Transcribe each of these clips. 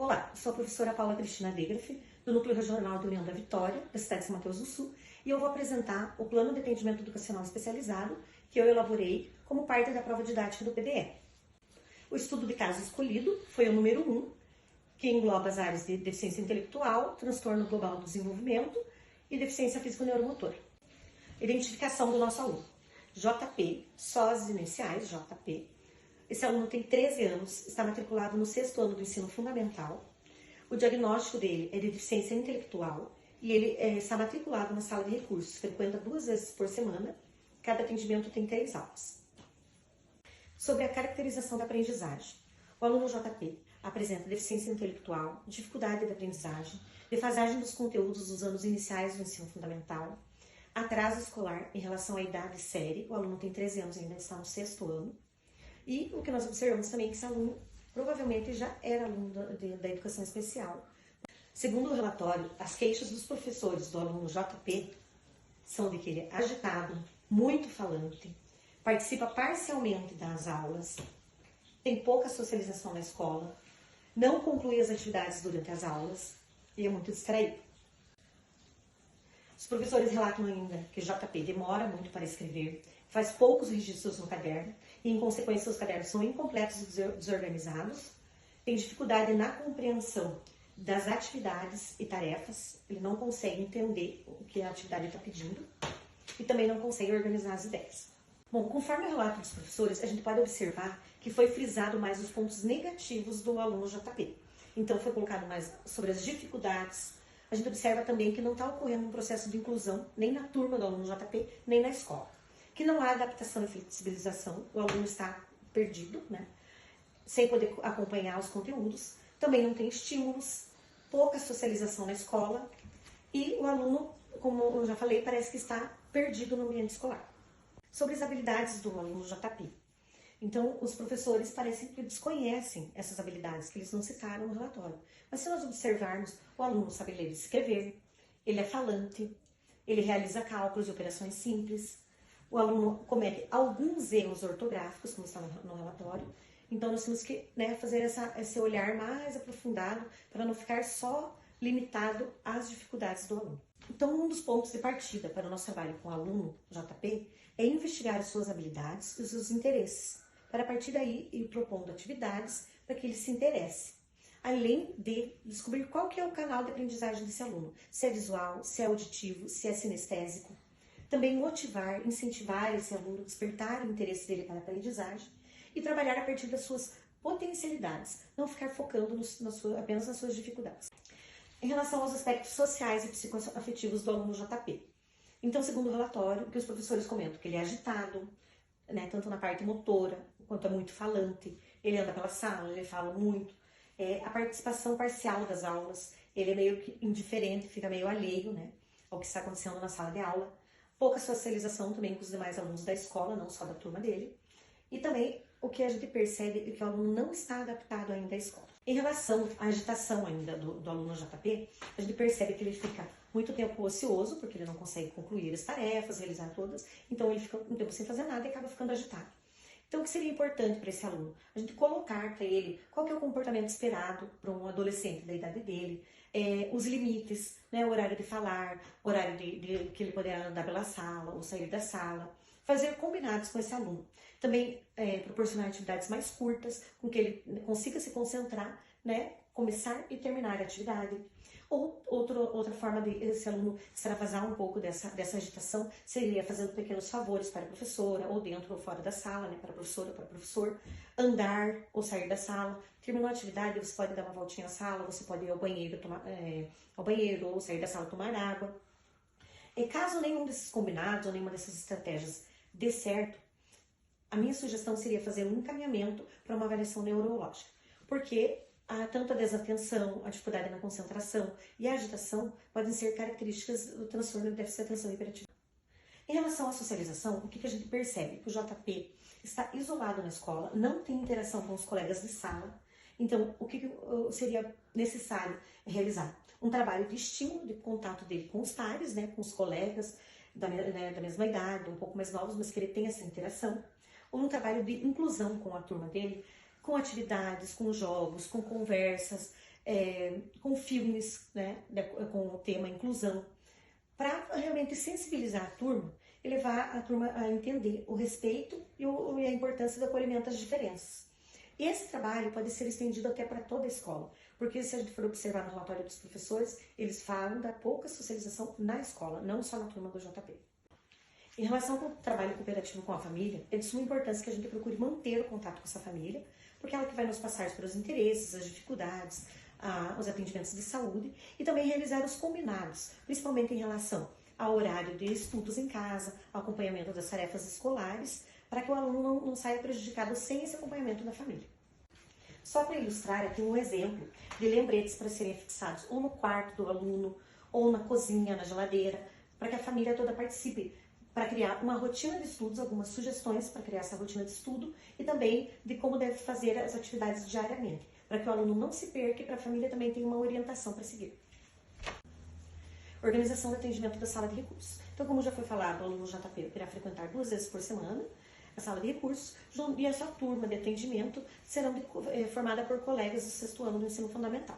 Olá, sou a professora Paula Cristina Degraff, do Núcleo Regional de União da Vitória, da cidade de São Mateus do Sul, e eu vou apresentar o Plano de Atendimento Educacional Especializado que eu elaborei como parte da prova didática do PDE. O estudo de caso escolhido foi o número 1, que engloba as áreas de deficiência intelectual, transtorno global do desenvolvimento e deficiência físico-neuromotora. Identificação do nosso aluno. JP, só as iniciais, JP. Esse aluno tem 13 anos, está matriculado no 6º ano do ensino fundamental. O diagnóstico dele é de deficiência intelectual e ele está matriculado na sala de recursos, frequenta 2 vezes por semana, cada atendimento tem 3 aulas. Sobre a caracterização da aprendizagem. O aluno JP apresenta deficiência intelectual, dificuldade de aprendizagem, defasagem dos conteúdos dos anos iniciais do ensino fundamental, atraso escolar em relação à idade série, o aluno tem 13 anos e ainda está no 6º ano, e o que nós observamos também é que esse aluno provavelmente já era aluno da educação especial. Segundo o relatório, as queixas dos professores do aluno JP são de que ele é agitado, muito falante, participa parcialmente das aulas, tem pouca socialização na escola, não conclui as atividades durante as aulas e é muito distraído. Os professores relatam ainda que o JP demora muito para escrever, faz poucos registros no caderno e, em consequência, os cadernos são incompletos e desorganizados, tem dificuldade na compreensão das atividades e tarefas, ele não consegue entender o que a atividade está pedindo e também não consegue organizar as ideias. Bom, conforme o relato dos professores, a gente pode observar que foi frisado mais os pontos negativos do aluno JP. Então, foi colocado mais sobre as dificuldades. A gente observa também que não está ocorrendo um processo de inclusão, nem na turma do aluno JP, nem na escola. Que não há adaptação e flexibilização, o aluno está perdido, né? Sem poder acompanhar os conteúdos. Também não tem estímulos, pouca socialização na escola e o aluno, como eu já falei, parece que está perdido no ambiente escolar. Sobre as habilidades do aluno JP. Então, os professores parecem que desconhecem essas habilidades que eles não citaram no relatório. Mas se nós observarmos, o aluno sabe ler e escrever, ele é falante, ele realiza cálculos e operações simples, o aluno comete alguns erros ortográficos, como está no relatório. Então, nós temos que fazer esse olhar mais aprofundado para não ficar só limitado às dificuldades do aluno. Então, um dos pontos de partida para o nosso trabalho com o aluno JP é investigar as suas habilidades e os seus interesses, para a partir daí ir propondo atividades para que ele se interesse, além de descobrir qual que é o canal de aprendizagem desse aluno, se é visual, se é auditivo, se é sinestésico. Também motivar, incentivar esse aluno, despertar o interesse dele para a aprendizagem e trabalhar a partir das suas potencialidades, não ficar focando apenas nas suas dificuldades. Em relação aos aspectos sociais e psicoafetivos do aluno JP. Então, segundo o relatório, que os professores comentam que ele é agitado, tanto na parte motora, quanto é muito falante, ele anda pela sala, ele fala muito, a participação parcial das aulas, ele é meio que indiferente, fica meio alheio ao que está acontecendo na sala de aula, pouca socialização também com os demais alunos da escola, não só da turma dele, e também o que a gente percebe é que o aluno não está adaptado ainda à escola. Em relação à agitação ainda do aluno JP, a gente percebe que ele fica muito tempo ocioso, porque ele não consegue concluir as tarefas, realizar todas, então ele fica um tempo sem fazer nada e acaba ficando agitado. Então, o que seria importante para esse aluno? A gente colocar para ele qual que é o comportamento esperado para um adolescente da idade dele, os limites, o horário de falar, o horário de que ele poder andar pela sala ou sair da sala, fazer combinados com esse aluno. Também proporcionar atividades mais curtas, com que ele consiga se concentrar, começar e terminar a atividade. Ou outra forma de esse aluno extravasar um pouco dessa agitação seria fazendo pequenos favores para a professora, ou dentro ou fora da sala, para a professora ou para o professor, andar ou sair da sala. Terminou a atividade, você pode dar uma voltinha à sala, você pode ir ao banheiro ou sair da sala tomar água. E caso nenhum desses combinados ou nenhuma dessas estratégias dê certo, a minha sugestão seria fazer um encaminhamento para uma avaliação neurológica, porque tanto a desatenção, a dificuldade na concentração e a agitação podem ser características do transtorno de déficit de atenção e hiperatividade. Em relação à socialização, o que a gente percebe? Que o JP está isolado na escola, não tem interação com os colegas de sala. Então, o que seria necessário realizar? Um trabalho de estímulo, de contato dele com os pares, com os colegas da mesma idade, um pouco mais novos, mas que ele tenha essa interação. Ou um trabalho de inclusão com a turma dele, com atividades, com jogos, com conversas, com filmes, né, com o tema inclusão, para realmente sensibilizar a turma e levar a turma a entender o respeito e a importância do acolhimento às diferenças. E esse trabalho pode ser estendido até para toda a escola, porque se a gente for observar no relatório dos professores, eles falam da pouca socialização na escola, não só na turma do JP. Em relação ao trabalho cooperativo com a família, é de suma importância que a gente procure manter o contato com essa família, porque é ela que vai nos passar pelos interesses, as dificuldades, os atendimentos de saúde e também realizar os combinados, principalmente em relação ao horário de estudos em casa, ao acompanhamento das tarefas escolares, para que o aluno não saia prejudicado sem esse acompanhamento da família. Só para ilustrar aqui um exemplo de lembretes para serem fixados ou no quarto do aluno, ou na cozinha, na geladeira, para que a família toda participe, para criar uma rotina de estudos, algumas sugestões para criar essa rotina de estudo e também de como deve fazer as atividades diariamente, para que o aluno não se perca e para a família também tenha uma orientação para seguir. Organização do atendimento da sala de recursos. Então, como já foi falado, o aluno JP irá frequentar 2 vezes por semana a sala de recursos e a sua turma de atendimento serão formada por colegas do 6º ano do ensino fundamental.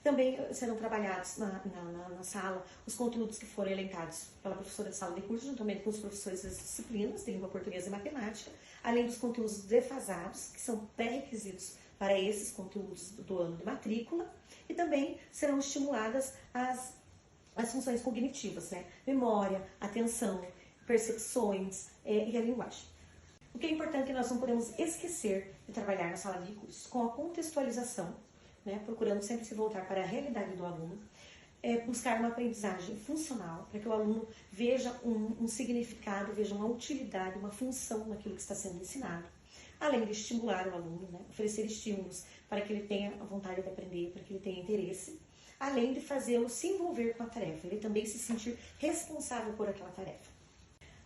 Também serão trabalhados na sala os conteúdos que foram elencados pela professora de sala de curso, juntamente com os professores das disciplinas de língua portuguesa e matemática, além dos conteúdos defasados, que são pré-requisitos para esses conteúdos do ano de matrícula, e também serão estimuladas as funções cognitivas, né? Memória, atenção, percepções e a linguagem. O que é importante é que nós não podemos esquecer de trabalhar na sala de recursos com a contextualização, né? Procurando sempre se voltar para a realidade do aluno, buscar uma aprendizagem funcional, para que o aluno veja um significado, veja uma utilidade, uma função naquilo que está sendo ensinado. Além de estimular o aluno, né? Oferecer estímulos para que ele tenha a vontade de aprender, para que ele tenha interesse, além de fazê-lo se envolver com a tarefa, ele também se sentir responsável por aquela tarefa.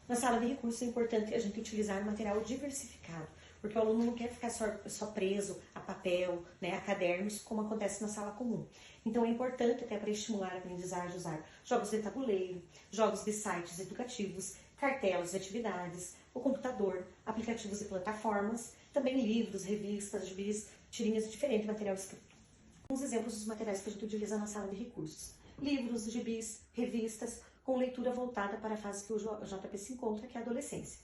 Na sala de recursos é importante a gente utilizar material diversificado, porque o aluno não quer ficar só preso a papel, né, a cadernos, como acontece na sala comum. Então é importante, até para estimular a aprendizagem, usar jogos de tabuleiro, jogos de sites educativos, cartelas de atividades, o computador, aplicativos e plataformas, também livros, revistas, gibis, tirinhas de diferente material escrito. Alguns exemplos dos materiais que a gente utiliza na sala de recursos: livros, gibis, revistas, com leitura voltada para a fase que o JP se encontra, que é a adolescência.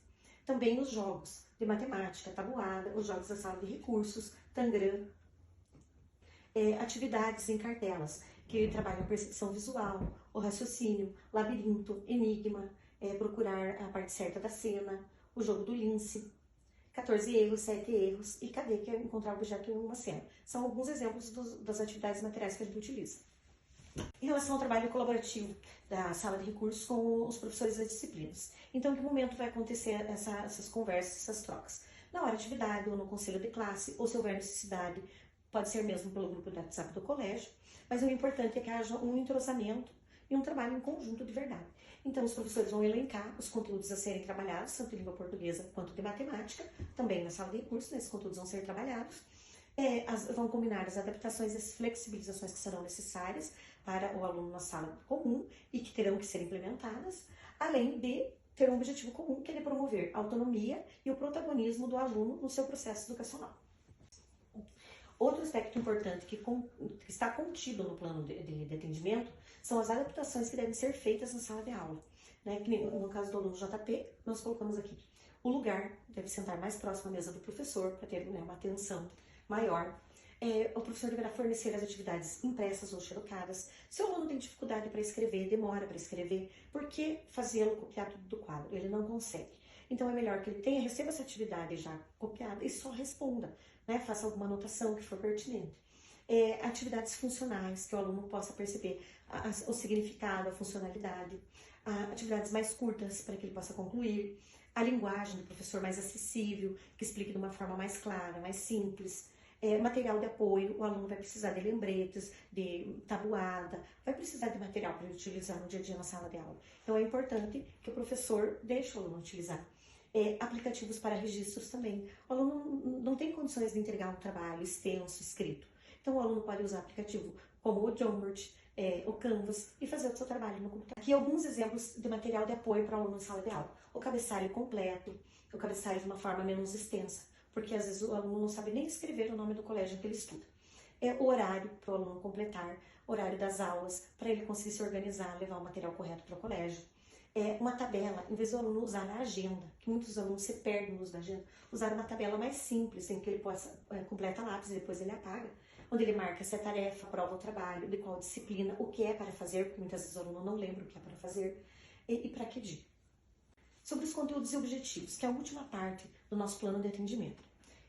Também os jogos de matemática, tabuada, os jogos da sala de recursos, tangram, atividades em cartelas, que trabalham a percepção visual, o raciocínio, labirinto, enigma, procurar a parte certa da cena, o jogo do lince, 14 erros, 7 erros e cadê que é encontrar o objeto em uma cena. São alguns exemplos das atividades materiais que a gente utiliza. Em relação ao trabalho colaborativo da sala de recursos com os professores das disciplinas. Então, em que momento vai acontecer essas conversas, essas trocas? Na hora de atividade, ou no conselho de classe, ou se houver necessidade, pode ser mesmo pelo grupo do WhatsApp do colégio, mas o importante é que haja um entrosamento e um trabalho em conjunto de verdade. Então, os professores vão elencar os conteúdos a serem trabalhados, tanto de língua portuguesa quanto de matemática, também na sala de recursos, esses conteúdos vão ser trabalhados, vão combinar as adaptações e as flexibilizações que serão necessárias para o aluno na sala comum e que terão que ser implementadas, além de ter um objetivo comum, que é de promover a autonomia e o protagonismo do aluno no seu processo educacional. Outro aspecto importante que está contido no plano de atendimento são as adaptações que devem ser feitas na sala de aula. Né? Que no caso do aluno JP, nós colocamos aqui o lugar, deve sentar mais próximo à mesa do professor para ter, né, uma atenção maior. O professor deverá fornecer as atividades impressas ou xerocadas. Se o aluno tem dificuldade para escrever, demora para escrever, por que fazê-lo copiar tudo do quadro? Ele não consegue. Então é melhor que ele receba essa atividade já copiada e só responda, né? Faça alguma anotação que for pertinente. Atividades funcionais, que o aluno possa perceber o significado, a funcionalidade. Atividades mais curtas, para que ele possa concluir. A linguagem do professor mais acessível, que explique de uma forma mais clara, mais simples. Material de apoio, o aluno vai precisar de lembretes, de tabuada, vai precisar de material para ele utilizar no dia a dia na sala de aula. Então é importante que o professor deixe o aluno utilizar. Aplicativos para registros também. O aluno não tem condições de entregar um trabalho extenso, escrito. Então o aluno pode usar aplicativo como o Jamboard, o Canvas e fazer o seu trabalho no computador. Aqui alguns exemplos de material de apoio para o aluno na sala de aula. O cabeçalho completo, o cabeçalho de uma forma menos extensa, porque às vezes o aluno não sabe nem escrever o nome do colégio que ele estuda. o horário para o aluno completar, horário das aulas, para ele conseguir se organizar, levar o material correto para o colégio. Uma tabela, em vez do aluno usar a agenda, que muitos alunos se perdem no uso da agenda, usar uma tabela mais simples, em que ele possa completa lápis e depois ele apaga, onde ele marca se é tarefa, prova ou trabalho, de qual disciplina, o que é para fazer, porque muitas vezes o aluno não lembra o que é para fazer, e para que dia. Sobre os conteúdos e objetivos, que é a última parte do nosso plano de atendimento.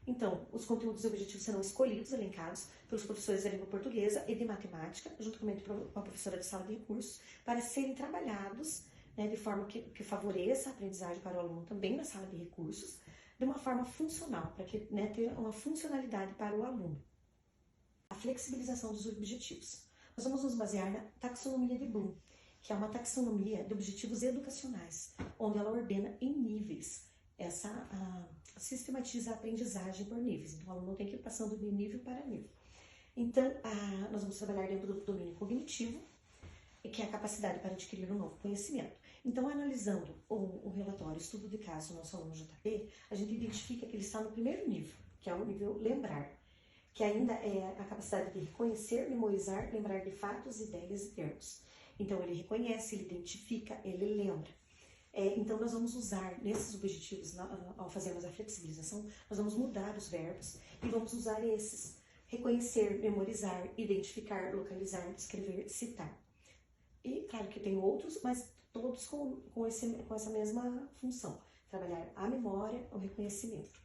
Então, os conteúdos e objetivos serão escolhidos, elencados pelos professores da língua portuguesa e de matemática, juntamente com a professora de sala de recursos, para serem trabalhados, né, de forma que favoreça a aprendizagem para o aluno também na sala de recursos, de uma forma funcional, para que, né, tenha uma funcionalidade para o aluno. A flexibilização dos objetivos. Nós vamos nos basear na taxonomia de Bloom, que é uma taxonomia de objetivos educacionais, onde ela ordena em níveis, sistematiza a aprendizagem por níveis. Então, o aluno tem que ir passando de nível para nível. Então, nós vamos trabalhar dentro do domínio cognitivo, que é a capacidade para adquirir um novo conhecimento. Então, analisando o relatório, estudo de caso do nosso aluno JP, a gente identifica que ele está no primeiro nível, que é o nível lembrar, que ainda é a capacidade de reconhecer, memorizar, lembrar de fatos, ideias e termos. Então, ele reconhece, ele identifica, ele lembra. Então, nós vamos usar nesses objetivos, ao fazermos a flexibilização, nós vamos mudar os verbos e vamos usar esses. Reconhecer, memorizar, identificar, localizar, descrever, citar. E, claro que tem outros, mas todos com essa mesma função. Trabalhar a memória, o reconhecimento.